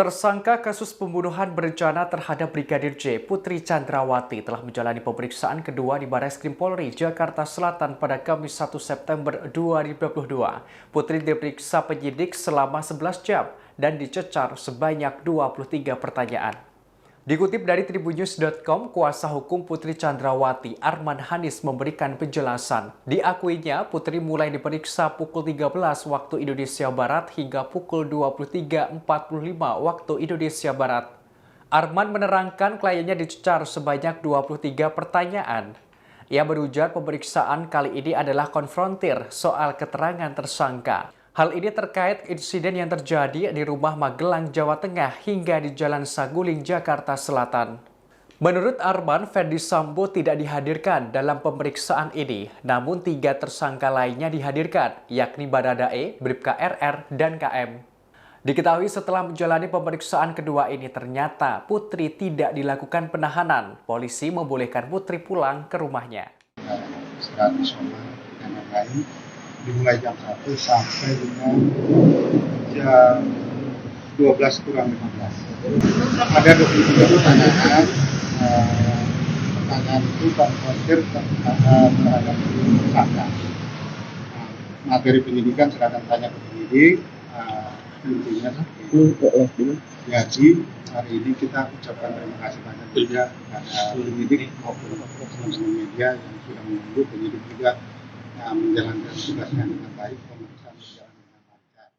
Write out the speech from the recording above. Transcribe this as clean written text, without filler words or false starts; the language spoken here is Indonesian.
Tersangka kasus pembunuhan berencana terhadap Brigadir J, Putri Chandrawati telah menjalani pemeriksaan kedua di Barreskrim Polri, Jakarta Selatan pada Kamis 1 September 2022. Putri diperiksa penyidik selama 11 jam dan dicecar sebanyak 23 pertanyaan. Dikutip dari tribunnews.com, kuasa hukum Putri Chandrawati, Arman Hanis, memberikan penjelasan. Diakuinya, Putri mulai diperiksa pukul 13 waktu Indonesia Barat hingga pukul 23.45 waktu Indonesia Barat. Arman menerangkan kliennya dicecar sebanyak 23 pertanyaan. Ia berujar pemeriksaan kali ini adalah konfrontir soal keterangan tersangka. Hal ini terkait insiden yang terjadi di rumah Magelang, Jawa Tengah hingga di Jalan Saguling, Jakarta Selatan. Menurut Arman, Ferdy Sambo tidak dihadirkan dalam pemeriksaan ini, namun 3 tersangka lainnya dihadirkan, yakni Baradae, Bribka RR, dan KM. Diketahui setelah menjalani pemeriksaan kedua ini ternyata Putri tidak dilakukan penahanan. Polisi membolehkan Putri pulang ke rumahnya. Dimulai jam 1 sampai dengan jam 12 kurang 15. Ada 23 pertanyaan. Pertanyaan itu konfrontir terhadap tersangka. Materi penyidikan serahkan tanya ke penyidik. Intinya jadi hari ini kita ucapkan terima kasih banyak juga kepada penyidik maupun teman-teman media yang sudah menunggu. Penyidik juga menjalankan tugasnya dengan baik, pemeriksaan berjalan dengan lancar.